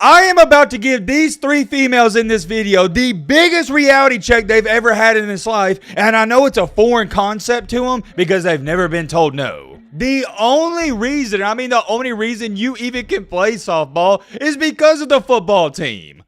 I am about to give these three females in this video the biggest reality check they've ever had in this life, and I know it's a foreign concept to them because they've never been told no. The only reason you even can play softball is because of the football team.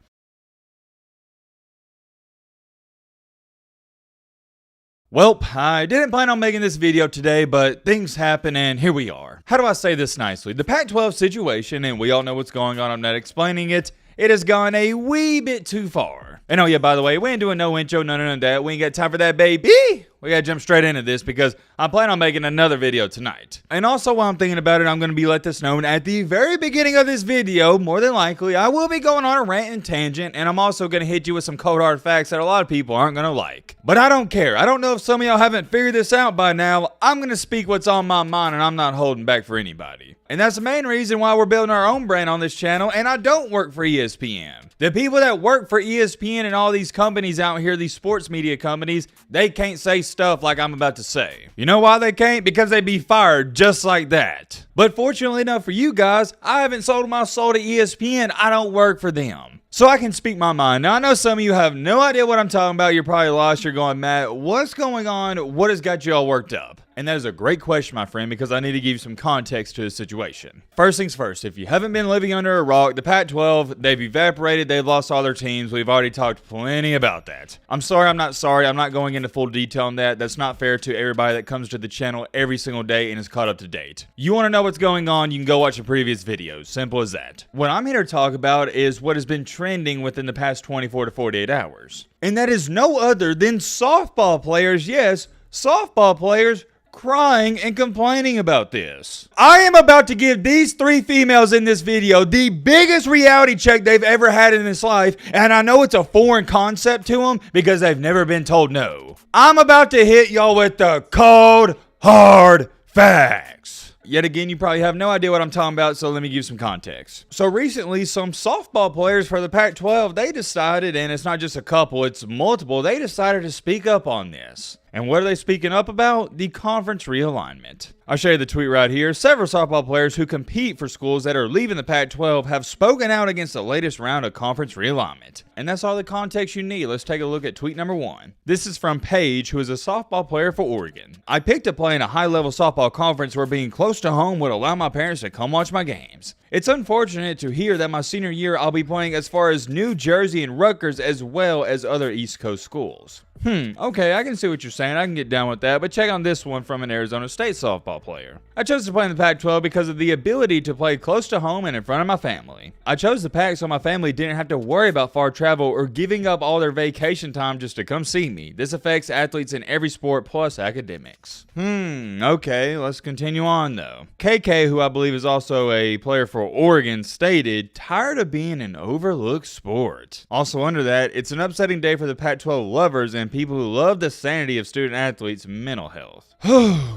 Well, I didn't plan on making this video today, but things happen and here we are. How do I say this nicely? The Pac-12 situation, and we all know what's going on, I'm not explaining it, it has gone a wee bit too far. And oh yeah, by the way, we ain't doing no intro, none of that. We ain't got time for that, baby. We gotta jump straight into this because I plan on making another video tonight. And also while I'm thinking about it, I'm gonna be let this known at the very beginning of this video, more than likely, I will be going on a rant and tangent, and I'm also gonna hit you with some cold hard facts that a lot of people aren't gonna like. But I don't care. I don't know if some of y'all haven't figured this out by now. I'm gonna speak what's on my mind, and I'm not holding back for anybody. And that's the main reason why we're building our own brand on this channel, and I don't work for ESPN. The people that work for ESPN and all these companies out here, these sports media companies, they can't say stuff like I'm about to say. You know why they can't? Because they'd be fired just like that. But fortunately enough for you guys, I haven't sold my soul to ESPN. I don't work for them. So I can speak my mind. Now I know some of you have no idea what I'm talking about. You're probably lost. You're going, Matt, what's going on? What has got you all worked up? And that is a great question, my friend, because I need to give you some context to the situation. First things first, if you haven't been living under a rock, the Pac-12, they've evaporated, they've lost all their teams. We've already talked plenty about that. I'm sorry, I'm not sorry. I'm not going into full detail on that. That's not fair to everybody that comes to the channel every single day and is caught up to date. You want to know what's going on, you can go watch the previous videos. Simple as that. What I'm here to talk about is what has been trending within the past 24 to 48 hours. And that is no other than softball players, yes, softball players, crying and complaining about this. I am about to give these three females in this video the biggest reality check they've ever had in this life, and I know it's a foreign concept to them because they've never been told no. I'm about to hit y'all with the cold, hard facts. Yet again, you probably have no idea what I'm talking about, so let me give you some context. So recently, some softball players for the Pac-12, they decided, and it's not just a couple, it's multiple, they decided to speak up on this. And what are they speaking up about? The conference realignment. I'll show you the tweet right here. Several softball players who compete for schools that are leaving the Pac-12 have spoken out against the latest round of conference realignment. And that's all the context you need. Let's take a look at tweet number 1. This is from Paige, who is a softball player for Oregon. I picked to play in a high-level softball conference where being close to home would allow my parents to come watch my games. It's unfortunate to hear that my senior year I'll be playing as far as New Jersey and Rutgers as well as other East Coast schools. Okay, I can see what you're saying. I can get down with that, but check on this one from an Arizona State softball player. I chose to play in the Pac-12 because of the ability to play close to home and in front of my family. I chose the Pac so my family didn't have to worry about far travel or giving up all their vacation time just to come see me. This affects athletes in every sport plus academics. Okay, let's continue on though. KK, who I believe is also a player for Oregon, stated, tired of being an overlooked sport. Also under that, it's an upsetting day for the Pac-12 lovers and people who love the sanity of student athletes' mental health.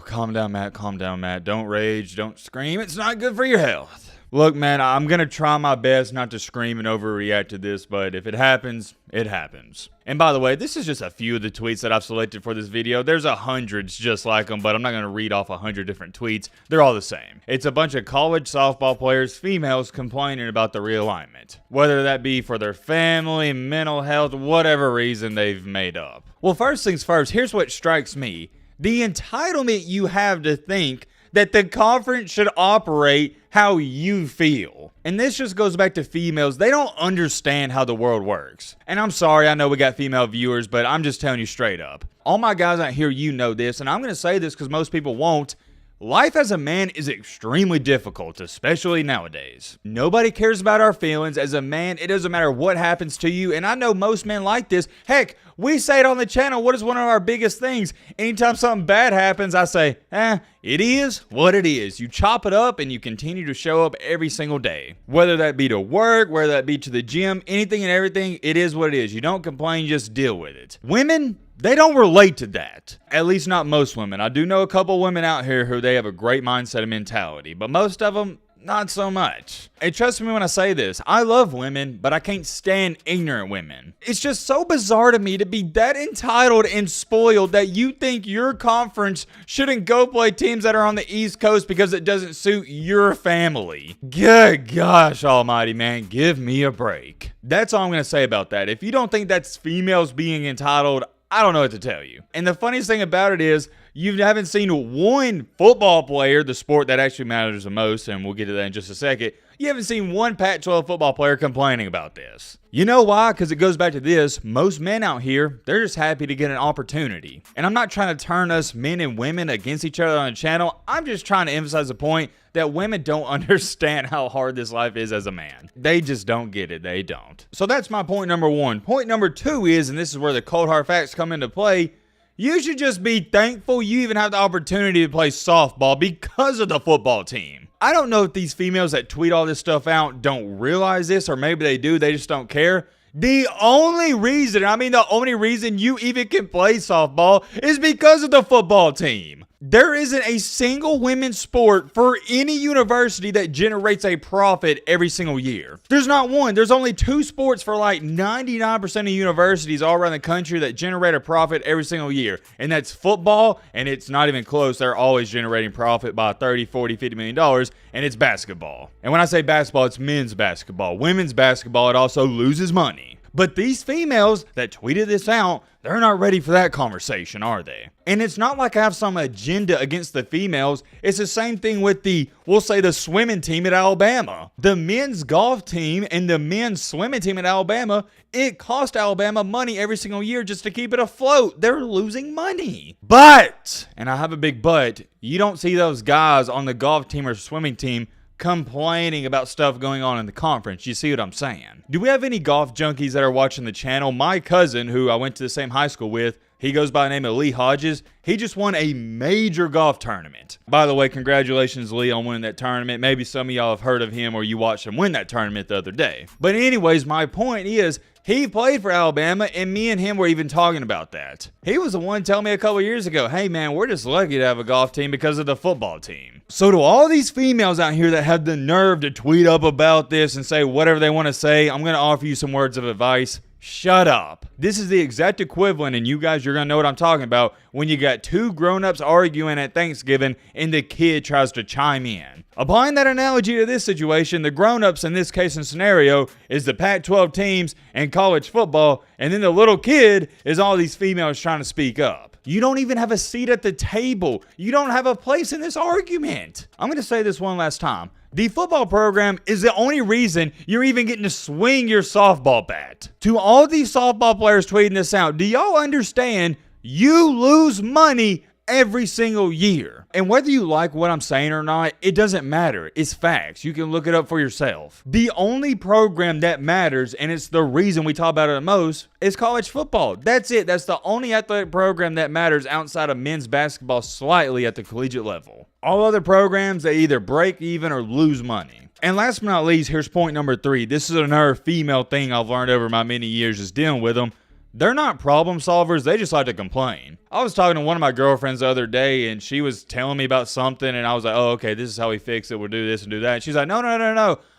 Calm down, Matt. Calm down, Matt. Don't rage. Don't scream. It's not good for your health. Look, man, I'm going to try my best not to scream and overreact to this, but if it happens, it happens. And by the way, this is just a few of the tweets that I've selected for this video. There's hundreds just like them, but I'm not going to read off 100 different tweets. They're all the same. It's a bunch of college softball players, females, complaining about the realignment. Whether that be for their family, mental health, whatever reason they've made up. Well, first things first, here's what strikes me. The entitlement you have to think that the conference should operate how you feel. And this just goes back to females. They don't understand how the world works. And I'm sorry, I know we got female viewers, but I'm just telling you straight up. All my guys out here, you know this, and I'm going to say this because most people won't. Life as a man is extremely difficult, especially nowadays. Nobody cares about our feelings. As a man, it doesn't matter what happens to you, and I know most men like this. Heck, we say it on the channel. What is one of our biggest things? Anytime something bad happens, I say, it is what it is. You chop it up and you continue to show up every single day. Whether that be to work, whether that be to the gym, anything and everything, it is what it is. You don't complain, just deal with it. Women, they don't relate to that. At least not most women. I do know a couple women out here who they have a great mindset and mentality, but most of them, not so much. And trust me when I say this, I love women, but I can't stand ignorant women. It's just so bizarre to me to be that entitled and spoiled that you think your conference shouldn't go play teams that are on the East Coast because it doesn't suit your family. Good gosh almighty, man, give me a break. That's all I'm going to say about that. If you don't think that's females being entitled, I don't know what to tell you. And the funniest thing about it is, you haven't seen one football player, the sport that actually matters the most, and we'll get to that in just a second. You haven't seen one Pac-12 football player complaining about this. You know why? Because it goes back to this. Most men out here, they're just happy to get an opportunity. And I'm not trying to turn us men and women against each other on the channel. I'm just trying to emphasize the point that women don't understand how hard this life is as a man. They just don't get it. They don't. So that's my point number one. Point number two is, and this is where the cold hard facts come into play, you should just be thankful you even have the opportunity to play softball because of the football team. I don't know if these females that tweet all this stuff out don't realize this, or maybe they do, they just don't care. The only reason you even can play softball is because of the football team. There isn't a single women's sport for any university that generates a profit every single year. There's not one. There's only two sports for like 99% of universities all around the country that generate a profit every single year. And that's football, and it's not even close. They're always generating profit by $30, $40, $50 million, and it's basketball. And when I say basketball, it's men's basketball. Women's basketball, it also loses money. But these females that tweeted this out, they're not ready for that conversation, are they? And it's not like I have some agenda against the females. It's the same thing with we'll say the swimming team at Alabama. The men's golf team and the men's swimming team at Alabama, it cost Alabama money every single year just to keep it afloat. They're losing money. But, and I have a big but, you don't see those guys on the golf team or swimming team complaining about stuff going on in the conference. You see what I'm saying? Do we have any golf junkies that are watching the channel? My cousin, who I went to the same high school with, he goes by the name of Lee Hodges. He just won a major golf tournament. By the way, congratulations, Lee, on winning that tournament. Maybe some of y'all have heard of him or you watched him win that tournament the other day. But anyways, my point is, he played for Alabama, and me and him were even talking about that. He was the one telling me a couple years ago, hey man, we're just lucky to have a golf team because of the football team. So to all these females out here that have the nerve to tweet up about this and say whatever they want to say, I'm going to offer you some words of advice. Shut up. This is the exact equivalent, and you guys, you're going to know what I'm talking about, when you got two grown-ups arguing at Thanksgiving and the kid tries to chime in. Applying that analogy to this situation, the grown-ups in this case and scenario is the Pac-12 teams and college football, and then the little kid is all these females trying to speak up. You don't even have a seat at the table. You don't have a place in this argument. I'm going to say this one last time. The football program is the only reason you're even getting to swing your softball bat. To all these softball players tweeting this out, do y'all understand you lose money every single year? And whether you like what I'm saying or not, it doesn't matter. It's facts. You can look it up for yourself. The only program that matters, and it's the reason we talk about it the most, is college football. That's it. That's the only athletic program that matters outside of men's basketball slightly at the collegiate level. All other programs, they either break even or lose money. And last but not least, here's point number 3. This is another female thing I've learned over my many years just dealing with them. They're not problem solvers. They just like to complain. I was talking to one of my girlfriends the other day, and she was telling me about something, and I was like, oh, okay, this is how we fix it. We'll do this and do that. And she's like, no.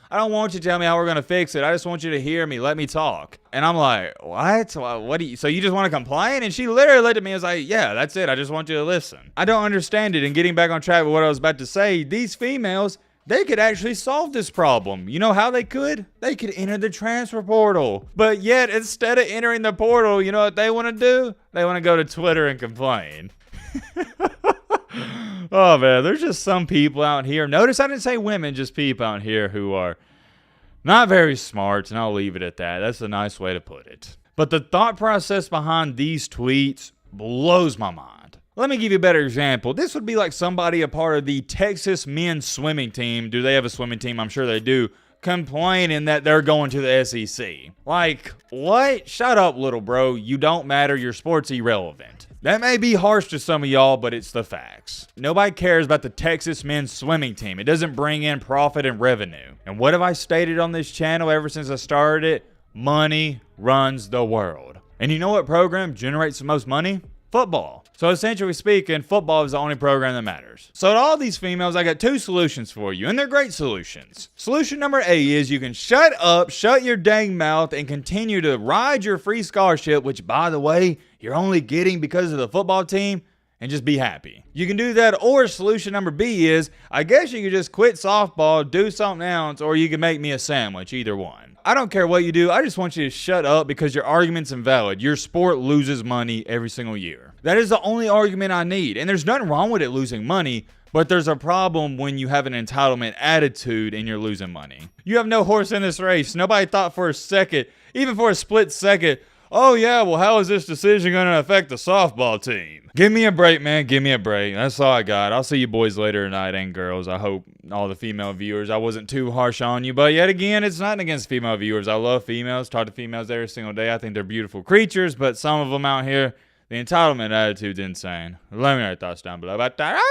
I don't want you to tell me how we're going to fix it. I just want you to hear me. Let me talk. And I'm like, what? So you just want to complain? And she literally looked at me and was like, yeah, that's it. I just want you to listen. I don't understand it. And getting back on track with what I was about to say, these females, they could actually solve this problem. You know how they could? They could enter the transfer portal. But yet, instead of entering the portal, you know what they want to do? They want to go to Twitter and complain. Oh, man, there's just some people out here. Notice I didn't say women, just people out here who are not very smart, and I'll leave it at that. That's a nice way to put it. But the thought process behind these tweets blows my mind. Let me give you a better example. This would be like somebody a part of the Texas men's swimming team. Do they have a swimming team? I'm sure they do. Complaining that they're going to the SEC. Like, what? Shut up, little bro. You don't matter. Your sport's irrelevant. That may be harsh to some of y'all, but it's the facts. Nobody cares about the Texas men's swimming team. It doesn't bring in profit and revenue. And what have I stated on this channel ever since I started it? Money runs the world. And you know what program generates the most money? Football. So essentially speaking, football is the only program that matters. So to all these females, I got 2 solutions for you, and they're great solutions. Solution number A is you can shut up, shut your dang mouth, and continue to ride your free scholarship, which, by the way, you're only getting because of the football team, and just be happy. You can do that, or solution number B is, I guess you could just quit softball, do something else, or you can make me a sandwich, either one. I don't care what you do, I just want you to shut up because your argument's invalid. Your sport loses money every single year. That is the only argument I need, and there's nothing wrong with it losing money, but there's a problem when you have an entitlement attitude and you're losing money. You have no horse in this race. Nobody thought for a second, even for a split second, oh yeah, well how is this decision going to affect the softball team? Give me a break, man. Give me a break. That's all I got. I'll see you boys later tonight and girls. I hope all the female viewers, I wasn't too harsh on you. But yet again, it's nothing against female viewers. I love females. Talk to females every single day. I think they're beautiful creatures. But some of them out here, the entitlement attitude's insane. Let me know your thoughts down below about that.